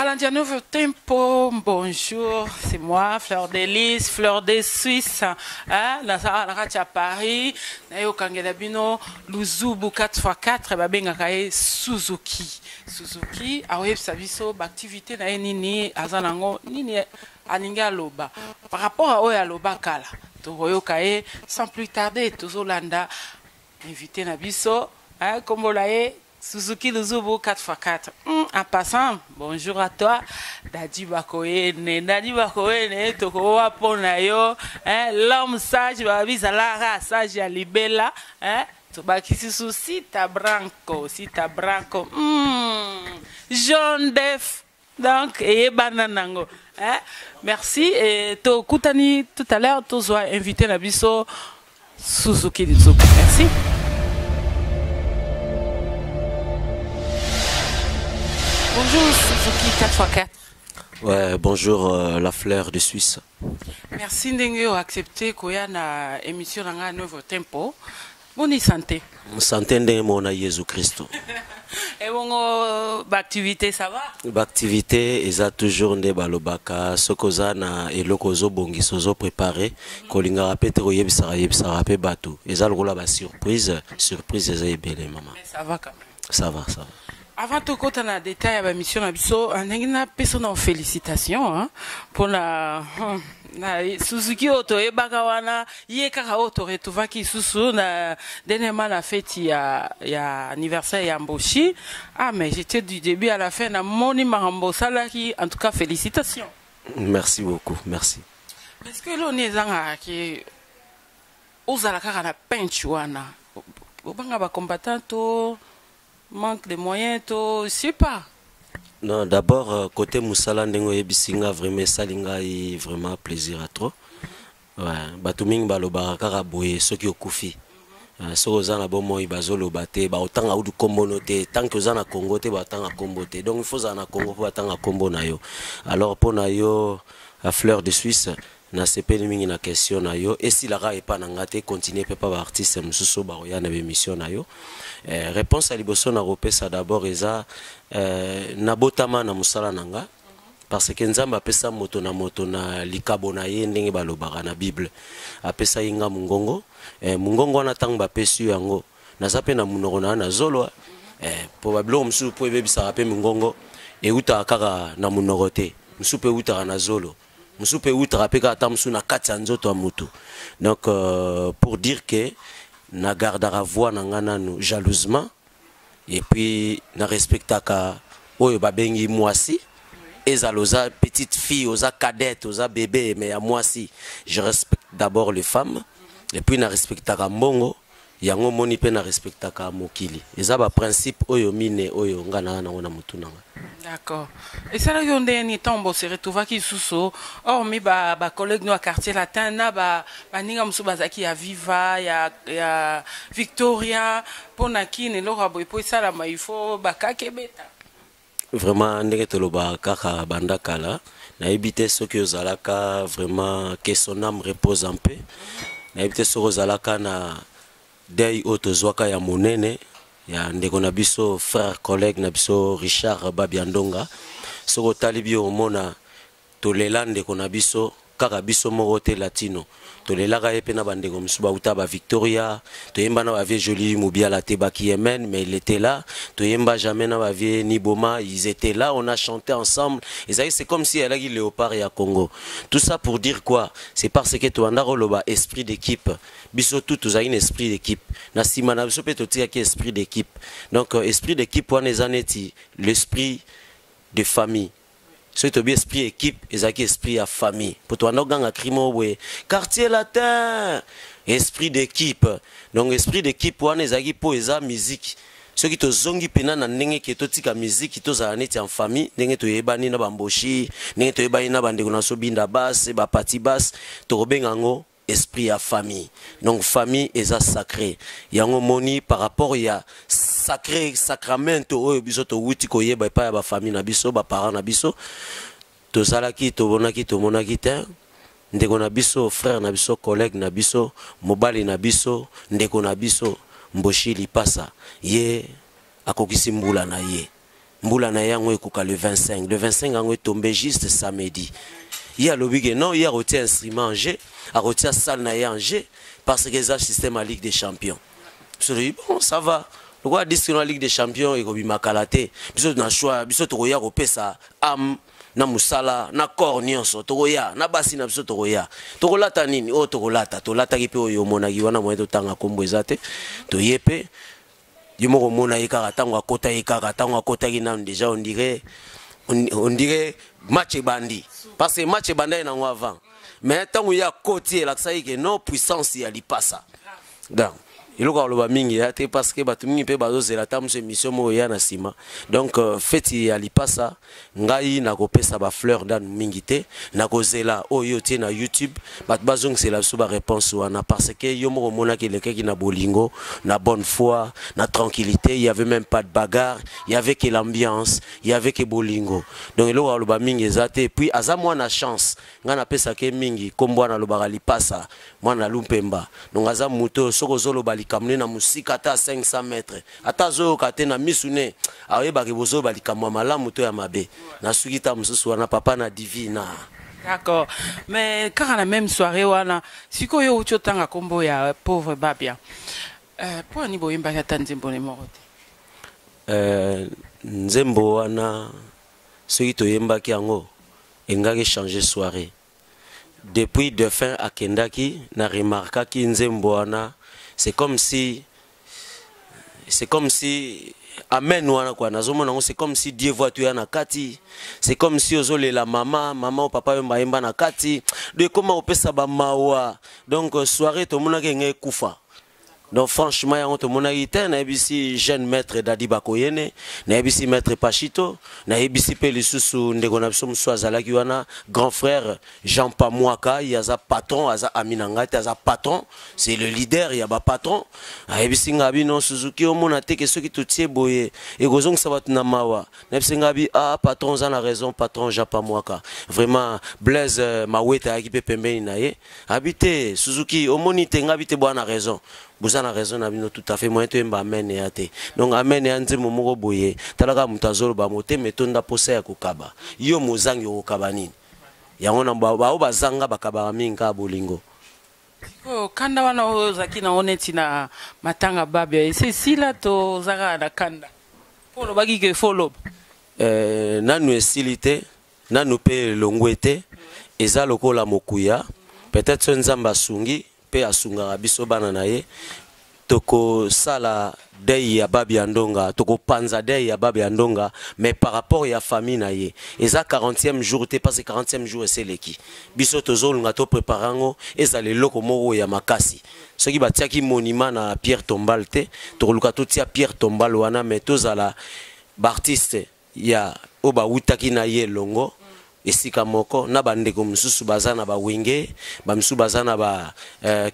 Balandia Nouveau Tempo, bonjour, c'est moi, Fleur de Lys, Fleur de Suisse, à Paris, Nayo Kangelabino, Luzubu 4x4, Babenga Kaye Suzuki. Suzuki, Aweb Saviso, activité na nini, Azanango, nini, Aninga Loba. Par rapport à Oya Loba Kala, Toroyo Kaye, sans plus tarder, Tozolanda, invité Nabiso, comme vous l'avez. Suzuki Luzubu 4x4. En passant, bonjour à toi. Dadi Bakoene, Tokowa Ponayo, l'homme sage, Babisa Lara, sage à Libella, Tobakisi Sita Branco, Jaune d'œuf. Donc, et bananango. Merci. Et to Koutani, tout à l'heure, tu sois invité à Bisso Suzuki Luzubu. Merci. Bonjour Suzuki 4x4. Ouais, bonjour la Fleur de Suisse. Merci d'avoir accepté qu'on y a une émission dans un nouveau tempo. Bonne santé. Santé de mon Jésus Christ. Et bon, l'activité ça va? L'activité est toujours ne balobaka sokozana et lokozo bongi sozo préparé. Kolinga rapete royeb sarape bateau. Et ça le roule la surprise est belle maman. Mais ça va quand même. Ça va. Avant tout, quand on a détaillé à la mission, on a une personne félicitations pour la Suzuki Auto et Bagawana, Yekara Auto, tu vois qui sous na dernièrement la fête il y a anniversaire Yamboshi. Ah mais j'étais du début à la fin na moni marambo salaki, en tout cas félicitations. Merci beaucoup, merci. Est-ce que l'on est en qui osala kaka na penchuana, obanga ba combattant manque de moyens, je sais pas. Non, d'abord, côté Moussala, Ndengo Ebisinga, vraiment, Salinga, vraiment plaisir à trop. Ouais, Batuming Balobarakara Boye, ceux qui ont koufi. Ceux qui ont bon moi, Bazolo Bate, autant à Oudou Kombonote, tant que vous en a Congo, autant à Kombote. Donc il faut en a Congo pour attendre à Kombo Nayo. Alors pour Nayo, à Fleur de Suisse, na sepeli mingi na question na yo et si la ra est pas nangate continuer peut pas artiste mususu ba ya na émission na yo réponse à liboso na repesa d'abord eza na botama na musala nanga parce que nzamba apesa moto na likabo na ye ndenge balobaka na Bible apesa inga mungongo mungongo na tanga bapesu yango na zape na munoko na zolo probablement mususu po ebebisa rapé mungongo et uta kaka na munoko te mususu pe uta na zolo. Donc pour dire que na gardara voix na jalousement et puis na respectaka oyo babengi mwasi ezaloza petite fille oza cadette oza bébé mais à mwasi je respecte d'abord les femmes et puis na respectaka mbongo yango moni pe na respectaka mokili eza ba principe oyo mine oyo ngana na mutunanga. D'accord. Et ça là on est ni tombo se retrouva qui sous or mi ba collègue no quartier latin na ba ninga musu bazaki ya Viva ya Victoria pona kine lo rabo po ça là il faut ba kakebeta. Vraiment ndenge toloba kaka bandakala na ebité ce que ozalaka vraiment que son âme repose en paix. Na ebité ce que ozalaka na dei otozwaka ya monene ya ndeko na biso frère collègue na biso Richard Babiandonga soko talibi omona tolela ndeko na biso kaka biso moko te latino tolelaka ye pe na bandeko misusu bauta ba Victoria toyemba na ba vie Jolie Moubiala te baki Yemen mais il était là toyemba jamais na ba vie Niboma ils étaient là on a chanté ensemble et ça c'est comme si elle a dit Léopard et à Congo tout ça pour dire quoi c'est parce que tu as un esprit d'équipe biso tout a un esprit d'équipe na sima na biso pe totia ki esprit d'équipe donc esprit d'équipe on est aneti l'esprit de famille. C'est un esprit équipe, et esprit à famille. Pour toi, nous avons un crime, quartier latin, esprit d'équipe. Donc, esprit d'équipe, on est pour la musique. Ceux qui te zongi pena na ndenge qui totika musique qui toza aneti en famille ndenge to yebani na bamboshi ndenge to yebani na bandeko na sobinda basse ba parti basse to robengango esprit à famille. Donc famille est sacré. Yango moni par rapport ya sacré sacramento o biso to wuti ko yeba pa ya ba famille na biso ba parents na biso to salaki to bonaki to monaki te ndeko na biso frère na biso collègue na biso mobali na biso ndeko na biso mboshi lipasa ye akokisi mbula na ye Mboula na yango ekoka le 25. Le 25 yango est tombé juste samedi. Il y a l'obligé non, il y a retiré instrument en G, a retiré salle na en G parce que c'est un système à Ligue des Champions. Je dis bon, ça va. Le roi dit que la Ligue des Champions et kobi makalate. Biso na choix, biso to roya ko pesa am na musala na corps nyonso to roya na basi na biso to roya. To kolata nini? Oh to kolata, to lata ki pe oyo mona ki wana mo to tanga kombo ezate. To yepe yo moko mona yeka tango akota yeka tango akota ki na déjà on dirait match bandi parce que match bandi na ngwa avant. Mais tango ya côté la ça y que non puissance ya li passa. Donc il y a mingi parce que batu mingi pe bazo zela tamu se mission mo ya na sima donc feti ya lipasa ngai na kopesa ba fleur dan mingi te na kozela oyo te na YouTube bat bazong c'est la suba réponse wana parce que yo mo mona ki leke ki na bolingo na bonne foi na tranquillité il y avait même pas de bagarre il y avait que l'ambiance il y avait que bolingo donc il y a mingi ezate puis aza moi na chance nga na pesa ke mingi kombo na lobaka lipasa moi na lumpemba donc aza muto soko zolo bali kamne na musika ata 500 mètres ata zo kate na misune awe ba ke bozo bali kamwa malamu to ya mabe na sukita mususu wana papa na divina. D'accord, mais quand à la même soirée wana siko yo uchotanga kombo ya pauvre babia pour ni boyimba ya tanzimbo ne morote nzembo wana soki to yemba ki yango engaki changer soirée depuis de fin à kendaki na remarka ki nzembo wana c'est comme si amen wana kwa nazomona c'est comme si Dieu voit tu na kati c'est comme si ozole la maman ou papa yemba na kati de comment opesa ba mawa donc soirée to mona ke nge kufa. Donc franchement, il y a un jeune maître Dadi Bakoyene, un maître Pachito, un grand frère Jean Pamouaka, il y a un patron, il y a un patron, c'est le leader, il y a un patron. Il y a un Suzuki, il y a ceux qui tout boye, et gozong sabat namawa. Ah patron, ça a raison, patron Jean Pamouaka. Vraiment, Blaise Maweta équipé pembe naye. Habité Suzuki, au monité, habité bon a raison. Vous avez raison, tout à fait. Moi, je suis amen et athée. Donc, amen et athée, mon boye. Talaga mutazolo ba mote, metonda pose ya kukaba. Yo mozangi yo kabani. Ya ona ba bazanga bakaba minga bolingo. Kanda wana ozaki na oneti na matanga babia. C'est si là to zaga na kanda. Polo bagi ke follow. Nanu esilite, nanu pe longwete, eza lokola mokuya. Peut-être nzamba sungi. Pe asunga biso bana na ye toko sala dei ya babi andonga toko panza dei ya babi andonga mais par rapport ya famille na ye eza 40e jour te parce que 40e jour c'est leki biso tozolunga to préparango eza le loko moko ya makasi soki batiaki monument na Pierre Tombal te tokoluka to tia Pierre Tombal wana mais tozala artiste ya oba wutaki na ye longo esika moko na bandeko mususu bazana ba wenge ba mususu bazana ba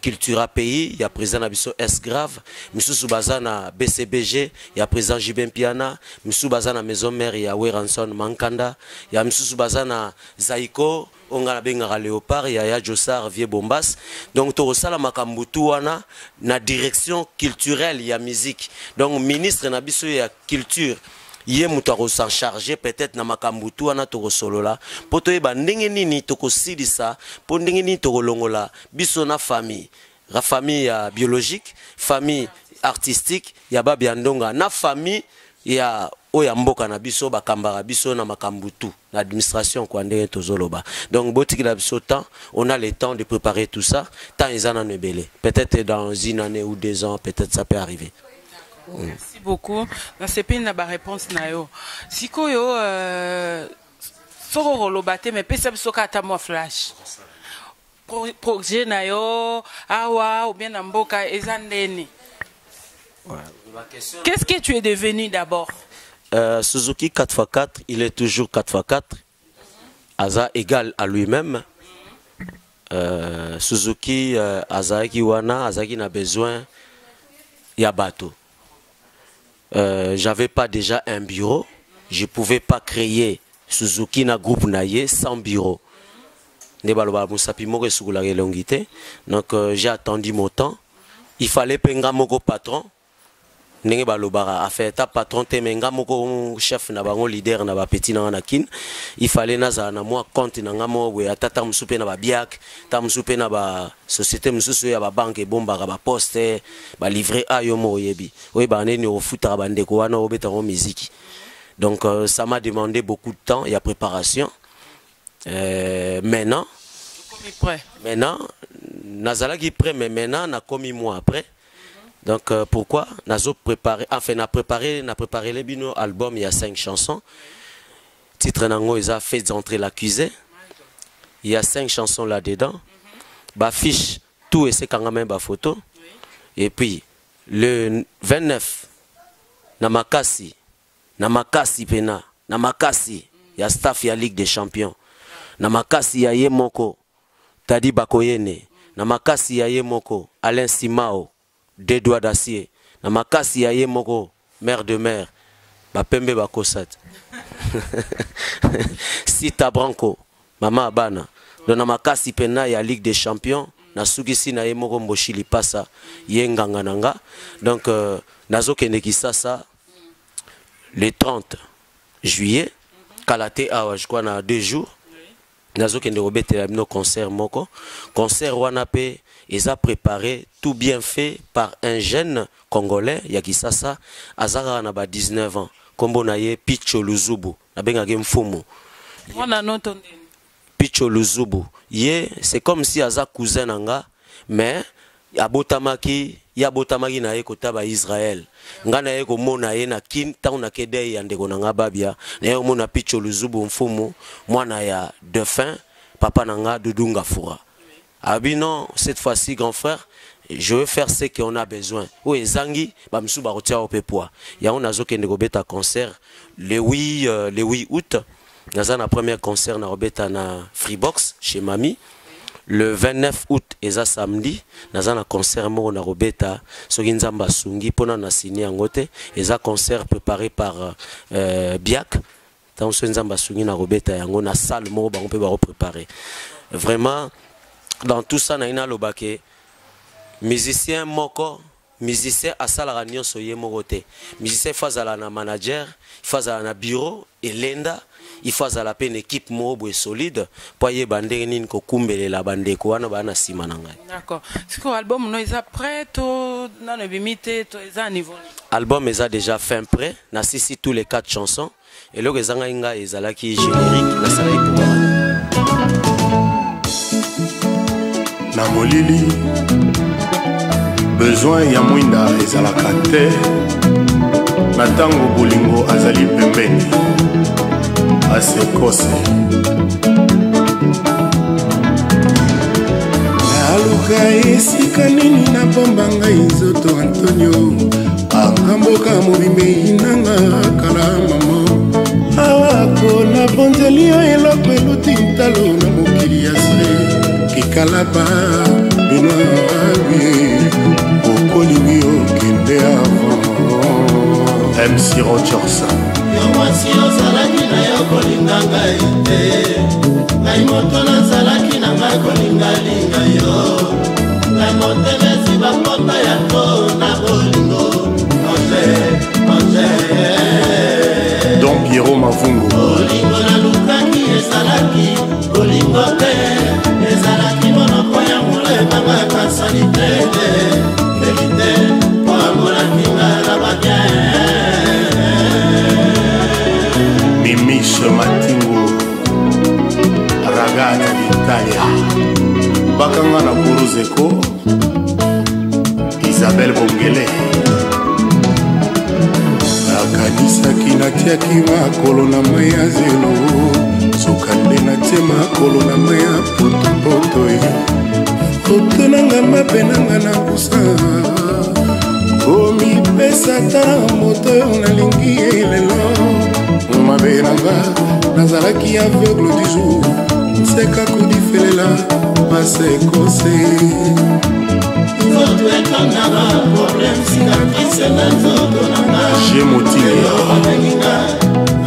cultura pays ya président na biso S grave mususu bazana BCBG ya président Jibin Piana mususu bazana maison mère ya Weranson Mankanda ya mususu bazana Zaiko onga benga Léopard ya Jossar Vie Bombas donc to sala makambutu wana na direction culturelle ya musique donc ministre na biso ya culture yé moutaro s'en charger peut-être na makambutu wana toko solola poto eba ndenge nini toko sidisa po ndenge nini toko longola biso na famille la famille biologique famille artistique ya babi andonga na famille ya oya mboka na biso bakambara biso na makambutu l'administration kwa ndenge tozoloba donc botiki la biso temps on a le temps de préparer tout ça tant ils en ont belé peut-être dans une année ou 2 ans peut-être ça peut arriver. Merci beaucoup. Dans ce pays, on a une réponse. Si vous avez un mais peut-être que vous flash. Projet nayo, awa ou bien namboka ezandeni. Qu'est-ce que tu es devenu d'abord? Suzuki 4x4, il est toujours 4x4. Aza égal à lui-même. Suzuki Azaki wana, Azaki n'a besoin yabato. J'avais pas déjà un bureau, je pouvais pas créer Suzuki na groupe naye sans bureau. Donc j'ai attendu mon temps. Il fallait penga moko patron. ndenge balobara a fait ta patron te menga moko chef na bango leader na ba petit na kin il fallait naza na moi compte na ngamo we atata musupe na ba biak ta musupe na ba société mususu ya ba banque bomba ba poste ba livrer a yo mo yebi oui ba neni au foot ba ndeko wana obeta en musique donc ça m'a demandé beaucoup de temps et à préparation maintenant nazala qui prêt mais maintenant na commis mois après. Donc pourquoi nazo préparé enfin na préparé les bino album il y a 5 chansons. Titre nango ils a fait entrer l'accusé. Il y a 5 chansons là dedans. Ba fiche tout et c'est quand même ba photo. Et puis le 29 Namakasi pena Namakasi il y a staff il y a Ligue des Champions. Namakasi ya Yemoko Tadi Bakoyene. Namakasi ya Yemoko Alain Simao. Des doigts d'acier. Namakasi ya Yemoko, mère de mère. Bapembe bakosat. Sita Branco, Mama Abana. Donc Namakasi pena ya Ligue des Champions. Nasugisi na Yemoko Mboshili pasa yenganga nanga. Donc nazo kende kisasa le 30 juillet. Kalate awa je crois na 2 jours. Nazo kende robete la no concert moko. Concert wanape. Ils ont préparé tout bien fait par un jeune congolais Yakisasa Azara na ba 19 ans kombo na ye Picho Luzubu na benga game fumu wana noto Picho Luzubu ye c'est comme si aza cousin nanga mais abotamaki na ye kota ba Israël ngana ye ko mona ye na kin tauna na kede ya ndeko nanga babia na ye mona Picho Luzubu mfumu mwana ya Dauphin papa nanga Dudunga Fura. Ah bien non, cette fois-ci, grand frère, je veux faire ce qu'on a besoin. Oui, Zangi, Bamsou Barotia au Pépois. Il y a un azo qui est concert le 8 août. Nous avons un premier concert na Robeta na Freebox chez Mami. Le 29 août, et samedi, nous avons un concert na Robeta Soginzamba Sungi pendant na signé en gote. Et un concert préparé par Biak. Tant Soginzamba Sungi na Robeta yango na salle mo ba on peut préparer. Vraiment. Dans tout ça, na ina lobake musicien moko, musicien asala ranyo soye mogote. Musicien fazala na manager, fazala na bureau, elenda, il fazala pe une équipe mobo solide, pour y bandé nin ko kumbele la bande ko wana bana sima nanga. D'accord. C'est quoi album no isa prêt to na ne bimite to isa niveau. Album est déjà fin prêt, na sisi tous les 4 chansons et le rezanga inga ezala ki générique na sala pour na molili besoin ya mwinda ezalaka te na ntango bolingo azali pembeni asekose naluka esika nini na bomba ngai nzoto Antonio akamboka mobimei nanga kala mama awako na bonzeli yo eloko eluti ntalo na mokili ya se Kikalaba binoabi okolingi okende avant MC Rochorsa yomwasi ozalaki na yo kolinga ngai te ngai moto nazalaki na ngai kolingalinga yo ngai motelesi bapota ya to na bolingo Ange Don Piero Mavungo bolingo nalukaki ezalaki bolingo te ezalaki monoko ya molebanga kasalite verite po amolakinga na babien Mimishe Matingo Ragazza d'Italia Bakanga na Kuruzeko Isabelle Bongele Nakanisaki natiaki makolo na mai ya zelo Sokande natie makolo na mai ya potopoto Koto nanga mabe nanga na kusa Komipesa ta moto yo nalingi elelo Mabe nanga nazalaki aveugle du jour Nseka kodifelela masekose Nzoto ekangaka problème cicatrice na nzoto nanga Lelo babenginga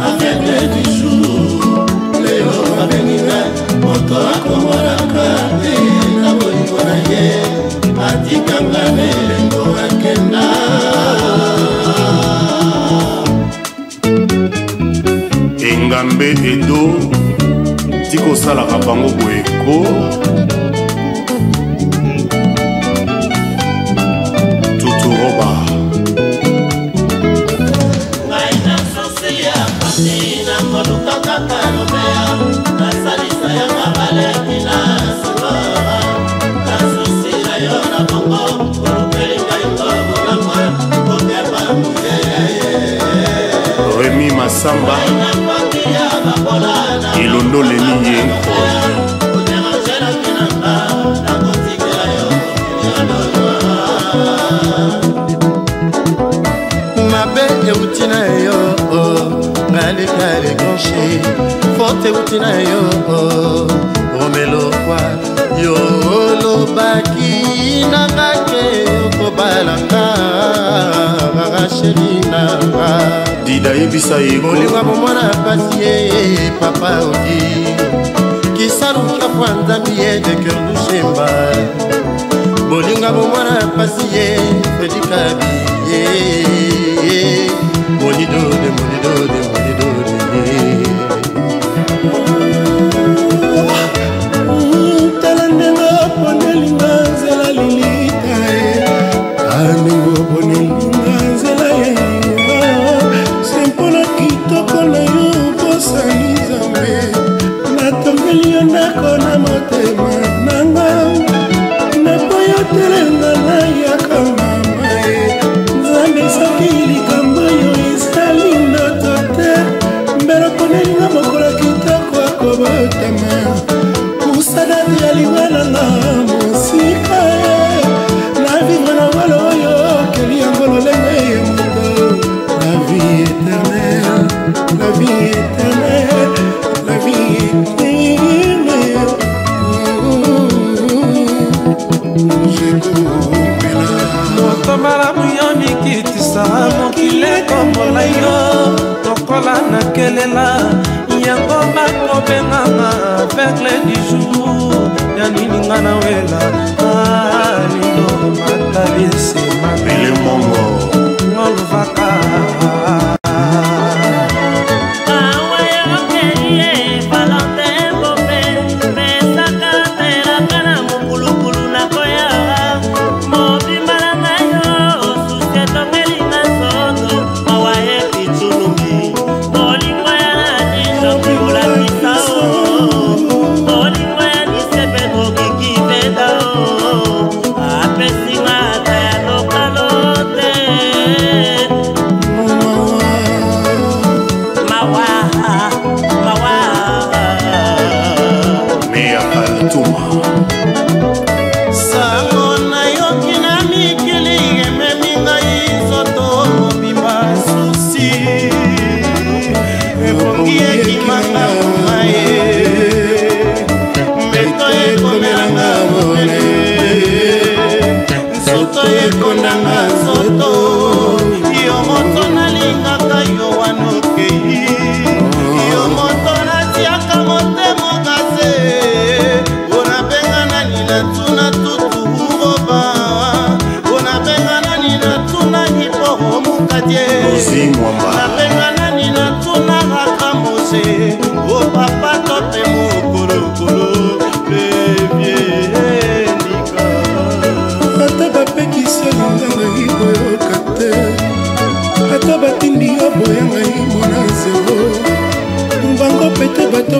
aveugle du jour Lelo babenginga moto akomolaka te na bolingo na ye atikanga na elengo akenda Edo tiko sala kabango boeko Tuturoba Ngaina sosia patina koluka kakalomea Nasalisa ya mabale kina salora Nasusira yona bongo Urupelinga ingobo nangwa Kokepa mugeye Remy Masamba Ilondo Leni Yenko Mabe eutina yo Ngale kale gonche Forte eutina yo Romelo kwa Yo lo baki Nangake Okobalanga Rachelina Dida Ebisa Yeko Molinga momona pasie Papa Odi Kisalu kafwanda miye de cœur du Shemba Molinga momona pasie Fedika biye Monido de Talandenga ponelinga zela lilita Anengo ponelinga zela yenga Sempona kitoko na yo bosani zambe Natongeli yo ndako na motema nanga Napoyo telenga na yaka mama Nzambe soki likambo yo ezali ndoto te Mbero ponelinga mokola kitoko akobotama Usadati ya lingana na musika Na vivre na walo oyo Keli angolo lenge ye moto La vie éternelle La vie éternelle La vie éternelle J'ai coupé la Moto malamu yo mikitisa mokile kombola yo Tokola na kelela yango bakobenganga aveugle du jour ya nini nga na wela lindo matalisi Pele mongo ngoluvaka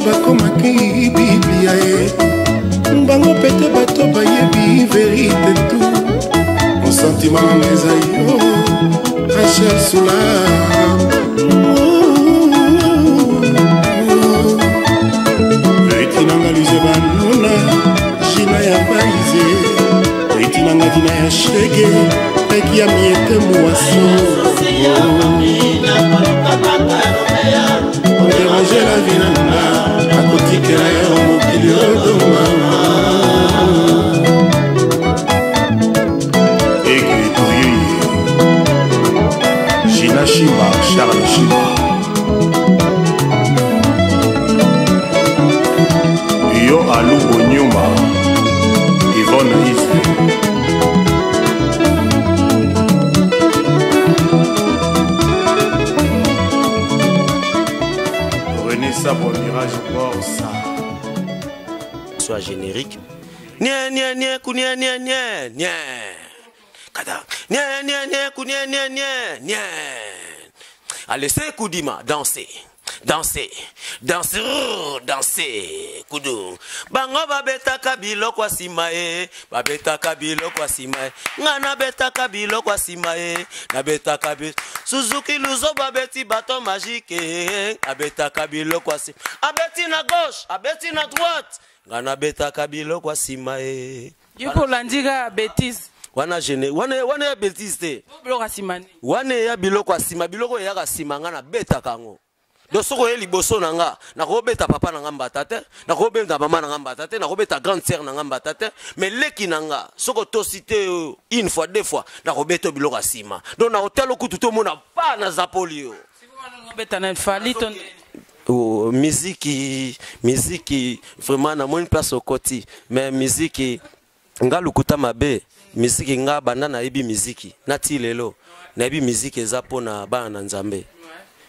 bakomaki biblia ye bango pete bato bayebi verite tu mosantima nanga eza yo Rachel Sula verite nanga lize banona jina ya baize verite nanga dina ya shege peki ya miete moaso Déranger la vie nanga akotikela yo mokili odoma Egridoye Gina Shima Charles Shima Yo Alou Onyuma Yvonne Isle Sabre Mirage Borsa. Soit générique. Nia nia nia kunia nia nia nia. Kada. Nia nia nia kunia nia nia nia. Allez, c'est Koudima, dansez. Danser, danser, danser, kudu. Bango babeta kabilo kwa simae, babeta kabilo kwa simae. Ngana beta kabilo kwa simae, na beta kabilo. Suzuki luzo babeti baton magique, abeta kabilo kwa simae. Abeti na gauche, abeti na droite. Ngana beta kabilo kwa simae. Yuko landiga bêtise. Wana jene, wana ya bêtise te. Biloko simani. Wana ya biloko sima, biloko ya sima ngana beta kango. Donc soko ye liboso nanga na robeta papa nanga mbatate na robeta mama nanga mbatate na robeta grande sœur nanga mbatate mais leki nanga soko to cité une fois deux fois na robeta biloko asima donc na hotel okutu to mona pa na zapolio robeta na fali ton musique vraiment na moni place au côté mais musique nga lukuta mabe musique nga banda na yebi musique na ti lelo na yebi musique eza pona bana na nzambe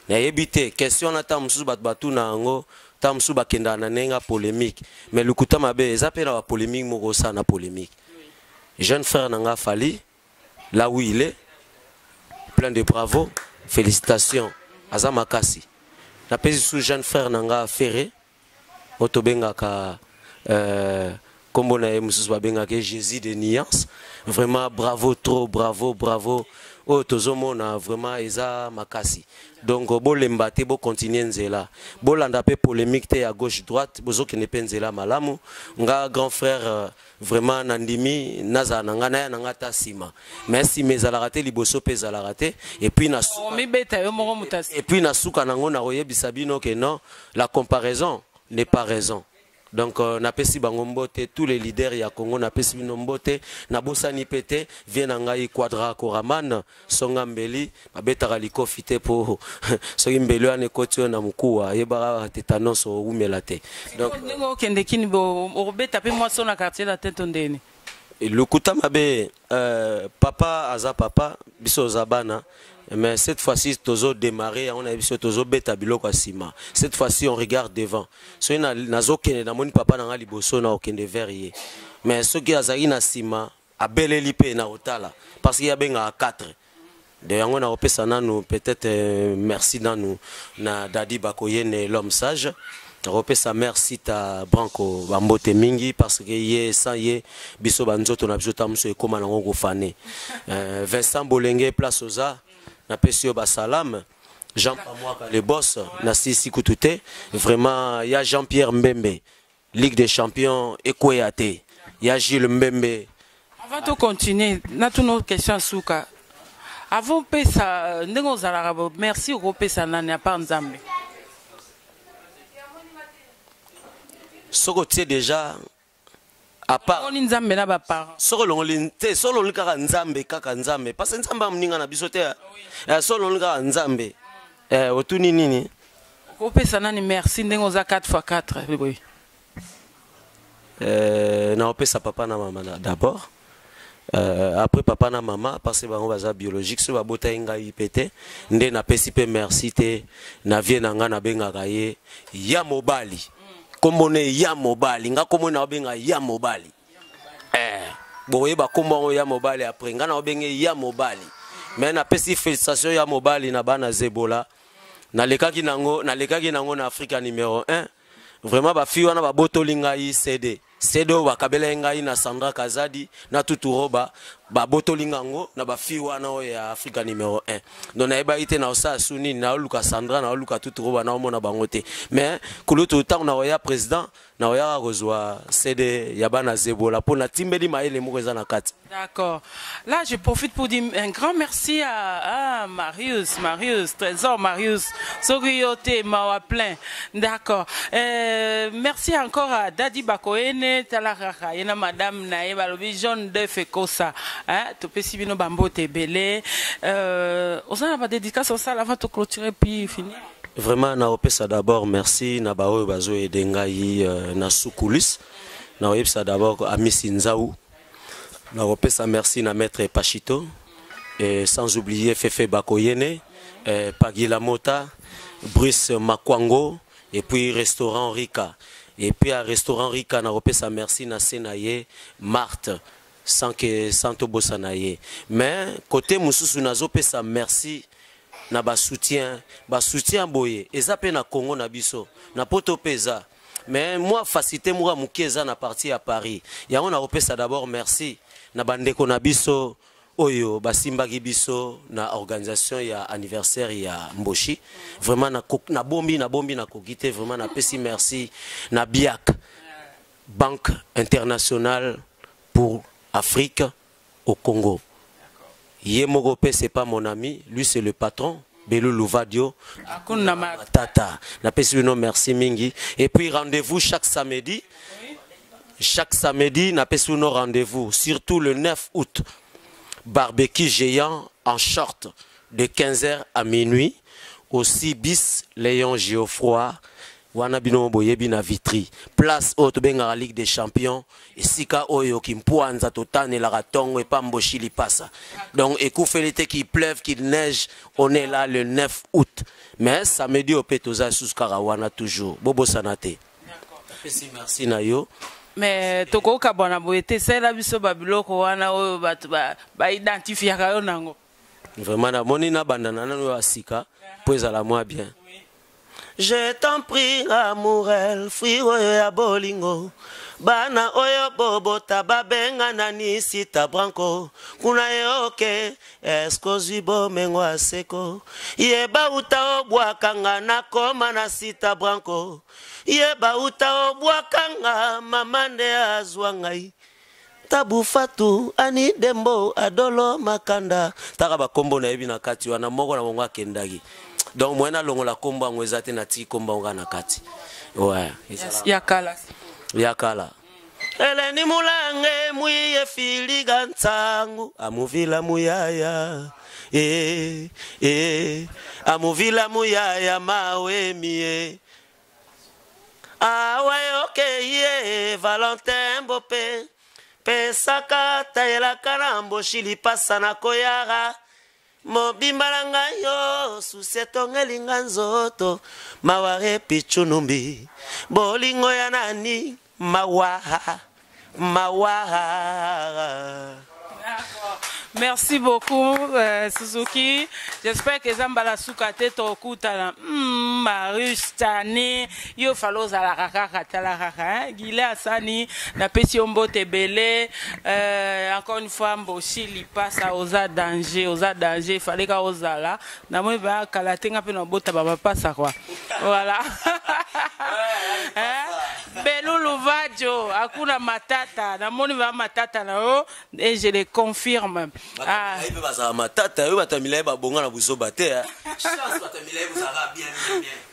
na yebite question na tamusu batu na ngo tamusu bakenda na nenga polémique mais lukuta mabe eza pe na polémique moko sa na polémique jeune frère nanga Fali là où il est plein de bravo félicitations aza makasi na pesi sous jeune frère nanga Ferré otobenga ka kombo na mususu babenga ke Jésus de Nuance vraiment bravo trop bravo oh tozomona vraiment eza makasi donc bolemba te bo continuer nzela bolanda pe polémique te à gauche droite bozoki ne penzela malamu nga grand frère vraiment nandimi naza nanga na nanga ta sima merci mes ala raté liboso pe ala raté et puis na suka nango na oyebisa bino que non la comparaison n'est pas raison. Donc, na pesi bango mbote, tous les leaders ya Congo na pesi bino mbote, na bosani pete, viennent ngai Quadra Koraman, songa mbeli, babeta liko fite po, songi mbeli ane kotio na mukua, yebara tétanos o umelate. Donc, ngo kende kini bo, obeta pe moi son na quartier la tête ondeni. Le kuta mabe, papa aza papa, biso zabana. Mais cette fois-ci, tozo démarré, on a vu ce tozo beta biloko asima. Cette fois-ci, on regarde devant. So na nazo kene na moni papa na liboso na okende verrier. Mais ce qui azali na sima, abele lipe na otala parce qu'il y a benga 4. De on a opesa nanu peut-être merci nanu na Dadi Bakoyene l'homme sage. Opesa merci ta Branco Bambote mingi parce que yé sans yé biso banzoto na biso tamso e koma na ngo fane. Vincent Bolenge place oza na pesio basalam Jean Pamwaka le boss na sisi kutute vraiment ya Jean-Pierre Mbembe Ligue des champions Ekweyate ya Gilles Mbembe. Avant de continuer na toutes nos questions souka avant pesa ndengo zala merci au pesa nani pa nzambe soko tie déjà à part on nzambe na ba parents solo linte solo lika nzambe kaka nzambe parce que nzambe amninga na biso te solo lika nzambe otuni nini opesa nani merci ndengo za 4x4 oui na opesa papa na maman d'abord après papa na maman parce que bango baza biologique so babota inga ipete nde na pesi pe merci te na vie na nga na benga kaye ya mobali kombone ya mobali nga komona obenga ya mobali boye ba kombo ya mobali après nga na obenge ya mobali mais na pesi félicitation ya mobali na bana zebola na lekaki nango na Africa numéro 1 vraiment ba fi wana ba botolinga yi CD bakabela ngai na Sandra Kazadi na tuturoba ba botolingango na ba fi wana ya Africa numéro 1 donc na eba ite na osa suni na luka Sandra na luka tuturoba na omona bangote mais kulutu tant na oya président na oya rozwa CD ya bana zebola pour na timbeli maele moko na kati. D'accord. Là je profite pour dire un grand merci à Marius Trésor Marius Soguyote mawa plein. D'accord. Merci encore à Dadi Bakoyene Talaraka yena madame nae balobi John de Fekosa hein to pesi bino bambote belé on a pas dédicace au ça avant de clôturer puis finir. Vraiment na opesa d'abord merci na baoyo bazo edengai na sukulis na opesa d'abord à Miss Nzaou na opesa merci na maître Pachito et sans oublier Fefe Bakoyene Pagila Mota Brice Makwango et puis restaurant Rika. Et puis à restaurant Rika, na repé sa merci na senaye Marthe sans que santo bosanaye. Mais côté mususu na zopé sa merci na ba soutien boye. Eza pe na Congo na biso, na poto peza. Mais moi facilité moi mukeza na parti à Paris. Ya on a repé ça d'abord merci na bandeko na biso. Oyo basimbaki biso na organisation ya anniversaire ya Mboshi vraiment na bombi na kokite vraiment na pesi merci na BIAC Banque Internationale pour Afrique au Congo. Yemogope c'est pas mon ami, lui c'est le patron Belou Louvadio Tata na pesi no merci mingi et puis rendez-vous chaque samedi na pesi no rendez-vous surtout le 9 août. Barbecue géant en short de 15h à minuit. Aussi bis Léon Geoffroy. Wanabino boyebi na vitri. Place haute benga Ligue des Champions. Et sika oyo kimpuanza totane la ratongo et pas Mboshi li passa. Donc écouffelité qu'il pleuve, qu'il neige, on est là le 9 août. Mais samedi au Petoza sous Karawana toujours. Bobo Sanate. Merci Nayo. Mais toko kabona boyete c'est la biso babiloko wana oyo batu ba identifier ka yo nango. Vraiment na moni na bandana na no asika po ezala moi bien. Je t'en prie amourel friro ya bolingo bana oyo bobota babenga nani sita branco kuna yoke eskozi bomengo aseko yeba uta obwakanga na koma na sita branco yeba uta obwakanga mamande azwangai tabu fatu ani dembo adolo makanda taka bakombo na yebi na kati wana moko na mongo akendagi donc moi na longo la kombo ngwezate na ti kombo nga na kati ouais yakala eleni mulange muye filiga ntangu amuvila muyaya amuvila muyaya mawe mie awe okeye Valentin Bope pesaka tayela karambo shili pasa na koyara mobimbalanga yo susetongelinga nzoto maware pichunumbi bolingo ya nani mawaha. Merci beaucoup Suzuki. J'espère que Zambala Soukate Tokutana Marius Tani yo faloza la kaka talaka Gile Asani na Pesiombo Tebele encore une fois Mboshi li passe oza danger fallait ka ozala na moi ba kalatenga pe na bota ba passa quoi voilà. Belou Louvadio akuna matata na moni ba matata na o et je le confirme. Ah,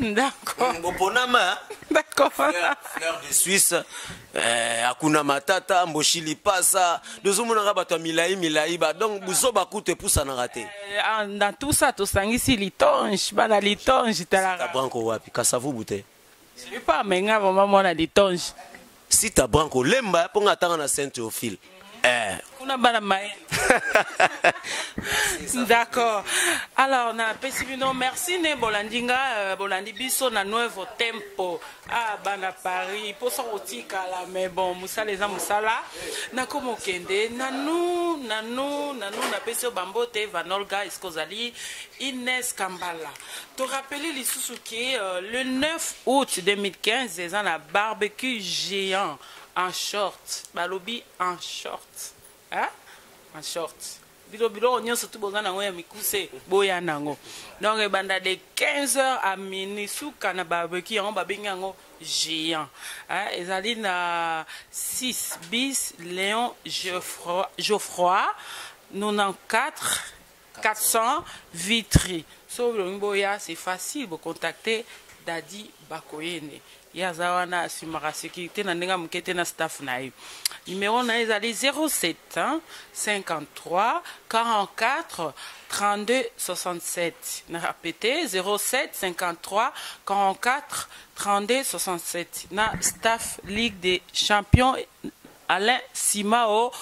d'accord. D'accord. Fleur de Suisse. Akuna matata Mboshi li passa. Dozomona bato milai ba donc buzo bakute pousa na raté. Dans tout ça to sangisi litonge bana litonge talaka. Branco wapi kasavu bute. Je vais pas menga vraiment na litonge. Si ta branco lemba pour atanga na Saint-Théophile. D'accord. Alors, na pesibino merci ne bolandinga bolandi biso na nuevo tempo bana Paris pour sortir kala mais bon musala les musala na komo kende nanu na peso bambote Vanolga Eskozali Inès Kambala. Te rappeler les Suzuki le 9 août 2015 les ans la barbecue géant en short, balobi en short. Hein? En short. Bilo on surtout besoin d'envoyer mikuse boya nango. Donc banda de 15h à minuit sous kana barbecue en babingango géant. Hein? Ezali na 6 bis Léon Geoffroy 94 400 Vitry. Sauf le boya c'est facile vous contacter Dadi Bakoyene. Yazawana Sumara sécurité na ndinga mukete na staff na yo. Numéro na ezali 07 53 44 32 67. Na répété 07 53 44 32 67. Na staff Ligue des Champions Alain Simao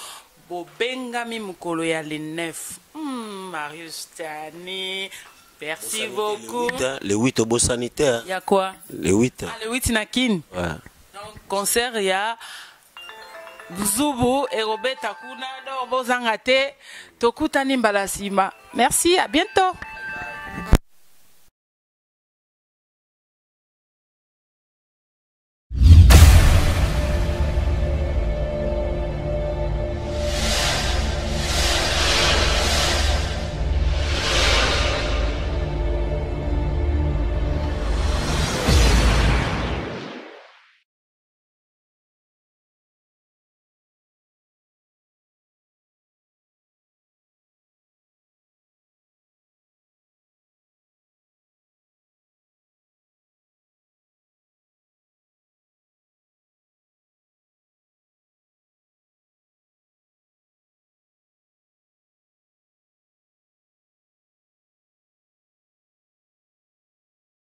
Bobengami mukolo ya le 9. Marius Tani Merci beaucoup. Le 8 au beau sanitaire. Il y a quoi? Le 8. Ah, le 8 Nakin. Ouais. Donc, concert, il y a Zubu et Robert Takuna. Donc, Bozangate, Tokutani Mbalasima. Merci, à bientôt.